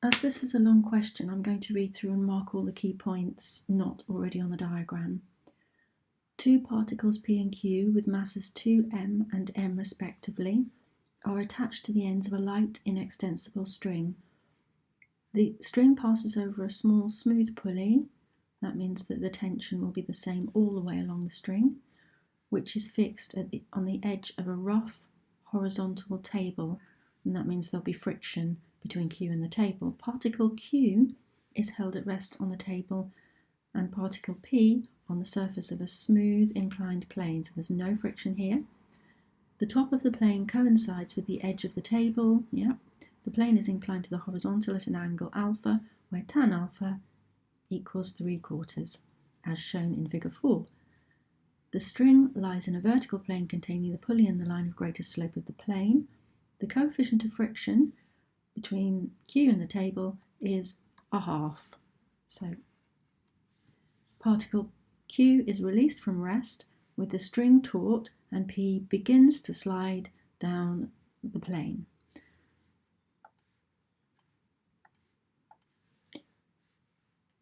As this is a long question, I'm going to read through and mark all the key points not already on the diagram. Two particles P and Q with masses 2m and m respectively are attached to the ends of a light inextensible string. The string passes over a small smooth pulley. That means that the tension will be the same all the way along the string, which is fixed on the edge of a rough horizontal table, and that means there'll be friction between Q and the table. Particle Q is held at rest on the table and particle P on the surface of a smooth inclined plane, so there's no friction here. The top of the plane coincides with the edge of the table. The plane is inclined to the horizontal at an angle alpha, where tan alpha equals 3/4, as shown in figure 4. The string lies in a vertical plane containing the pulley and the line of greatest slope of the plane. The coefficient of friction between Q and the table is 1/2. So particle Q is released from rest with the string taut and P begins to slide down the plane.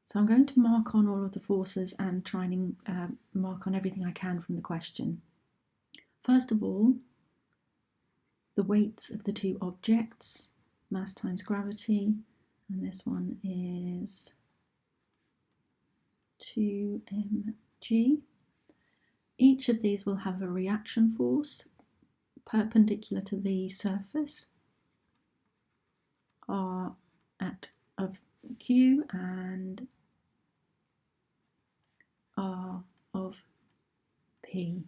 So I'm going to mark on all of the forces and try and mark on everything I can from the question. First of all, the weights of the two objects, mass times gravity, and this one is 2mg. Each of these will have a reaction force perpendicular to the surface, R of Q and R of P.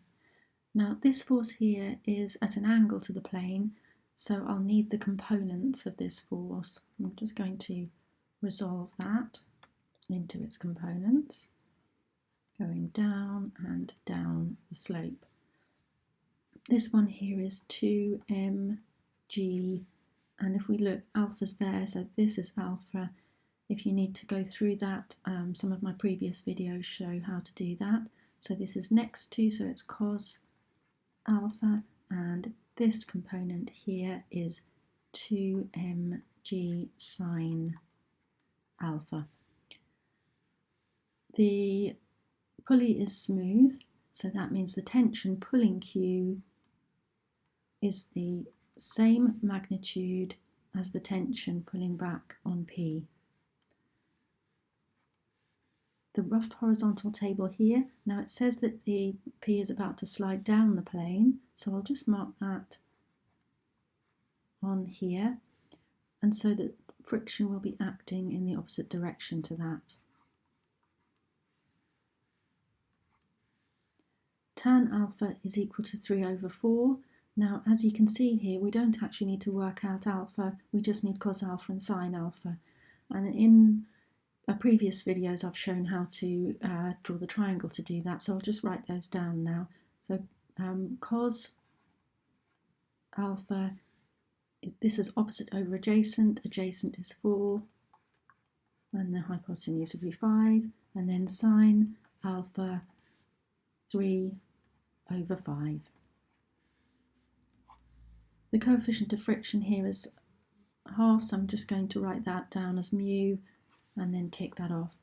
Now this force here is at an angle to the plane, so I'll need the components of this force. I'm just going to resolve that into its components, going down and down the slope. This one here is 2mg, and if we look, alpha's there, so this is alpha. If you need to go through that, some of my previous videos show how to do that. So this is next to, so it's cos alpha, and this component here is 2mg sine alpha. The pulley is smooth, so that means the tension pulling Q is the same magnitude as the tension pulling back on P. The rough horizontal table here, now it says that the P is about to slide down the plane, so I'll just mark that on here, and so that friction will be acting in the opposite direction to that. Tan alpha is equal to 3/4. Now, as you can see here, we don't actually need to work out alpha, we just need cos alpha and sine alpha. And in previous videos I've shown how to draw the triangle to do that, so I'll just write those down now. So cos alpha, this is opposite over adjacent, adjacent is 4, and the hypotenuse would be 5, and then sine alpha 3/5. The coefficient of friction here is 1/2, so I'm just going to write that down as mu and then tick that off.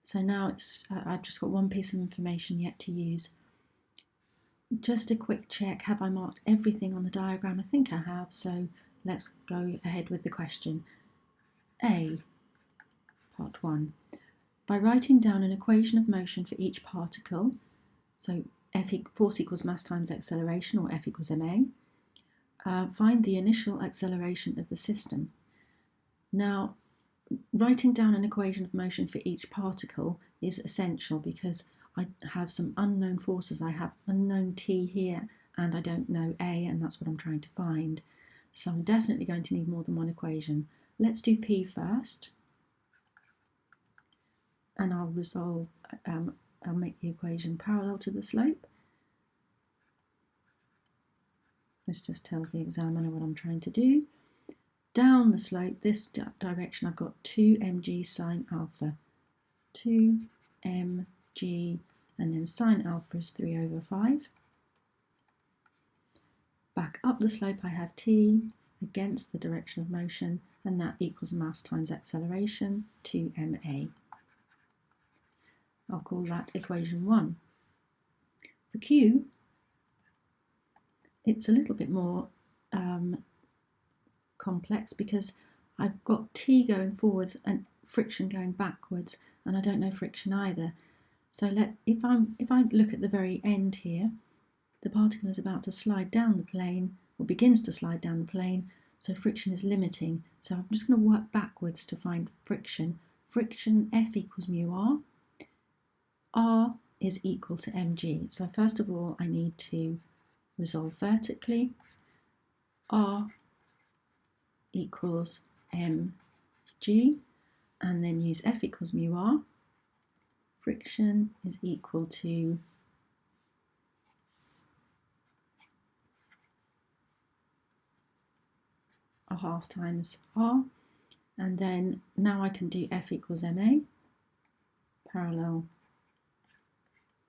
So now I've just got one piece of information yet to use. Just a quick check, have I marked everything on the diagram? I think I have, so let's go ahead with the question. A, part 1. By writing down an equation of motion for each particle, so force equals mass times acceleration, or F equals ma, find the initial acceleration of the system. Now, writing down an equation of motion for each particle is essential because I have some unknown forces. I have unknown T here and I don't know A, and that's what I'm trying to find. So I'm definitely going to need more than one equation. Let's do P first, and I'll resolve, I'll make the equation parallel to the slope. This just tells the examiner what I'm trying to do. Down the slope, this direction, I've got 2mg sine alpha. 2mg, and then sine alpha is 3/5. Back up the slope, I have t against the direction of motion, and that equals mass times acceleration, 2ma. I'll call that equation 1. For Q, it's a little bit more complex because I've got T going forwards and friction going backwards, and I don't know friction either. So if I look at the very end here, the particle is about to slide down the plane, or begins to slide down the plane, so friction is limiting. So I'm just going to work backwards to find friction. Friction F equals mu r. R is equal to mg. So first of all, I need to resolve vertically. R equals mg, and then use F equals mu r. Friction is equal to a half times r, and then now I can do F equals ma, parallel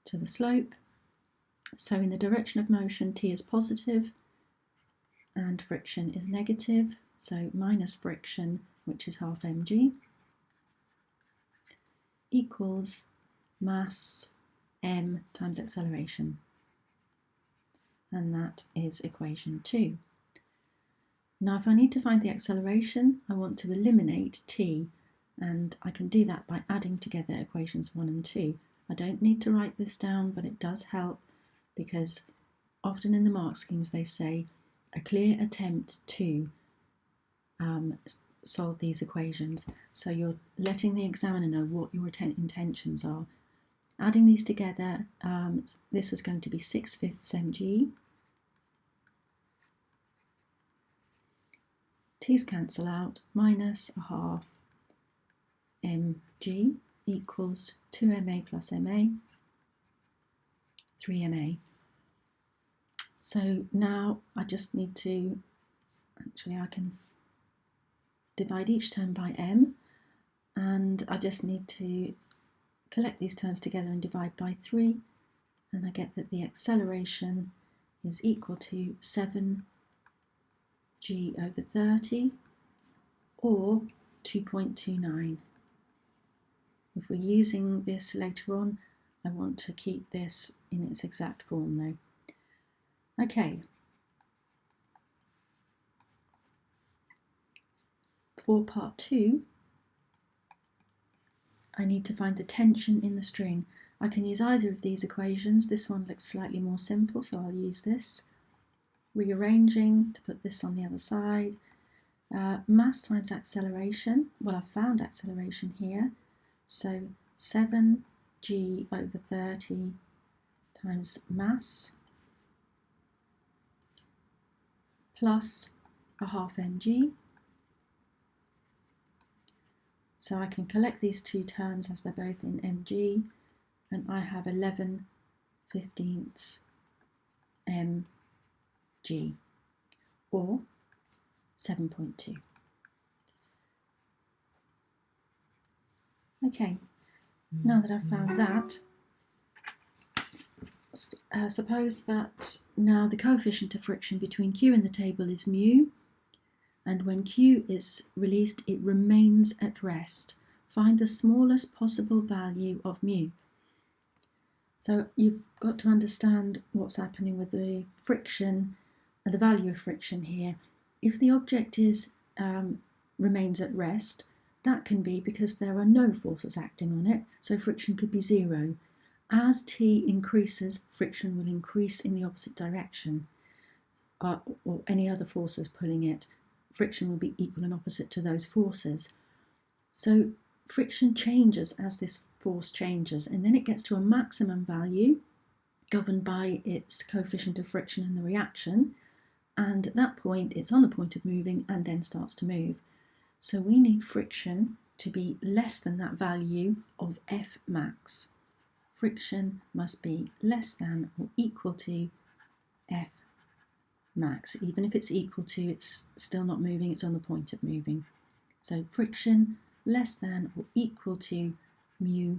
to the slope. So in the direction of motion, T is positive and friction is negative, so minus friction, which is half mg, equals mass m times acceleration, and that is equation 2. Now if I need to find the acceleration, I want to eliminate T, and I can do that by adding together equations 1 and 2. I don't need to write this down, but it does help because often in the mark schemes they say a clear attempt to solve these equations. So you're letting the examiner know what your intentions are. Adding these together, this is going to be 6/5 mg. T's cancel out, minus a half mg equals 2ma plus ma, 3ma. So now I just need to, actually I can divide each term by m, and I just need to collect these terms together and divide by 3, and I get that the acceleration is equal to 7g over 30, or 2.29. If we're using this later on, I want to keep this in its exact form though. Okay. For part 2, I need to find the tension in the string. I can use either of these equations. This one looks slightly more simple, so I'll use this. Rearranging to put this on the other side. Mass times acceleration. Well, I've found acceleration here. So 7g over 30 times mass plus a half mg. So I can collect these two terms as they're both in mg, and I have 11/15 mg, or 7.2. Okay, now that I've found that, suppose that now the coefficient of friction between Q and the table is mu, and when Q is released, it remains at rest. Find the smallest possible value of mu. So you've got to understand what's happening with the friction, the value of friction here. If the object remains at rest, that can be because there are no forces acting on it, so friction could be 0. As T increases, friction will increase in the opposite direction, or any other forces pulling it. Friction will be equal and opposite to those forces. So friction changes as this force changes, and then it gets to a maximum value governed by its coefficient of friction in the reaction, and at that point it's on the point of moving and then starts to move. So we need friction to be less than that value of F max. Friction must be less than or equal to F max. Even if it's equal to, it's still not moving, it's on the point of moving. So friction less than or equal to mu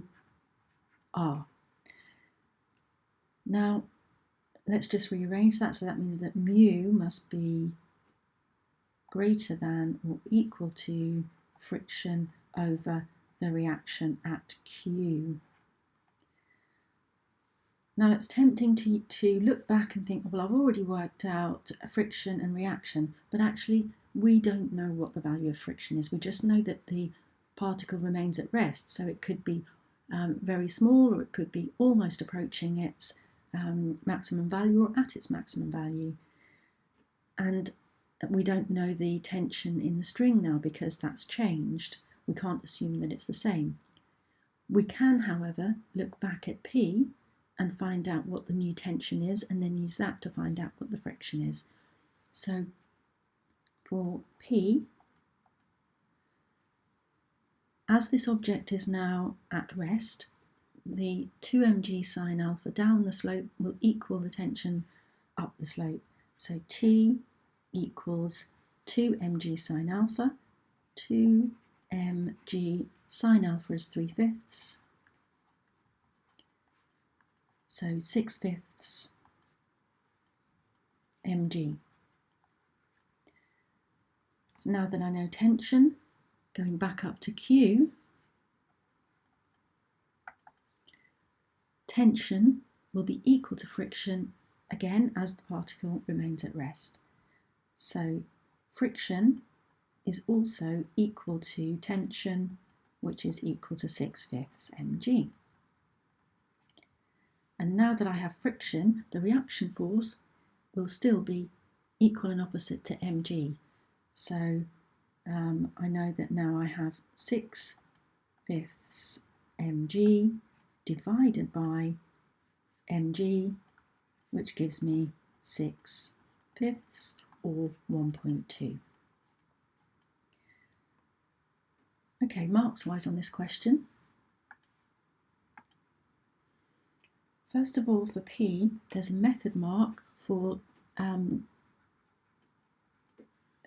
r. Now let's just rearrange that, so that means that mu must be greater than or equal to friction over the reaction at Q. Now it's tempting to look back and think, well, I've already worked out friction and reaction, but actually we don't know what the value of friction is. We just know that the particle remains at rest, so it could be very small, or it could be almost approaching its maximum value or at its maximum value. And we don't know the tension in the string now because that's changed. We can't assume that it's the same. We can, however, look back at P and find out what the new tension is, and then use that to find out what the friction is. So for P, as this object is now at rest, the 2 mg sine alpha down the slope will equal the tension up the slope. So T equals 2 mg sine alpha. 2 mg sine alpha is 3/5. So 6/5 mg. So now that I know tension, going back up to Q, tension will be equal to friction again as the particle remains at rest. So friction is also equal to tension, which is equal to 6/5 mg. And now that I have friction, the reaction force will still be equal and opposite to mg. So I know that now I have 6/5 mg divided by mg, which gives me 6/5 or 1.2. Okay, marks wise on this question. First of all, for P, there's a method mark for a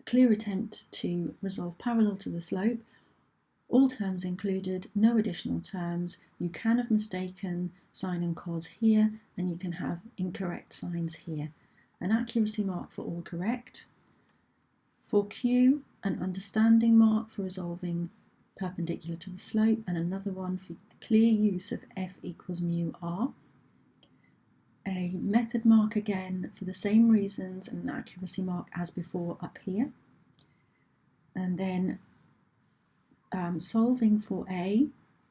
clear attempt to resolve parallel to the slope. All terms included, no additional terms. You can have mistaken sine and cos here, and you can have incorrect signs here. An accuracy mark for all correct. For Q, an understanding mark for resolving perpendicular to the slope, and another one for clear use of F equals mu r. A method mark again for the same reasons, and an accuracy mark as before up here. And then solving for a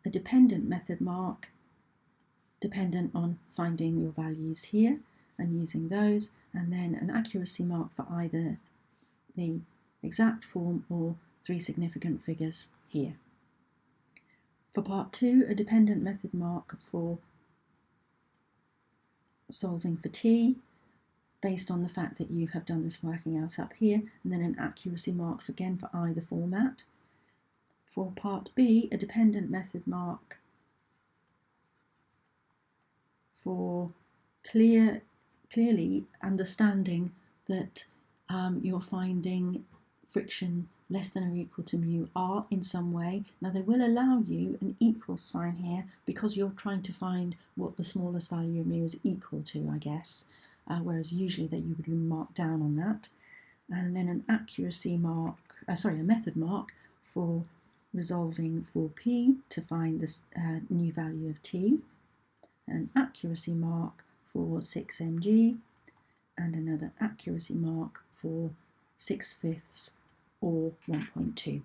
dependent method mark dependent on finding your values here and using those, and then an accuracy mark for either the exact form or 3 significant figures here. For part 2, a dependent method mark for solving for T based on the fact that you have done this working out up here, and then an accuracy mark again for either format. For part B, a dependent method mark for clearly understanding that you're finding friction less than or equal to mu r in some way. Now they will allow you an equal sign here because you're trying to find what the smallest value of mu is equal to, I guess, whereas usually that you would be marked down on that. And then an accuracy mark, a method mark for resolving for P to find this new value of T, an accuracy mark for 6 mg, and another accuracy mark for 6/5 or 1.2.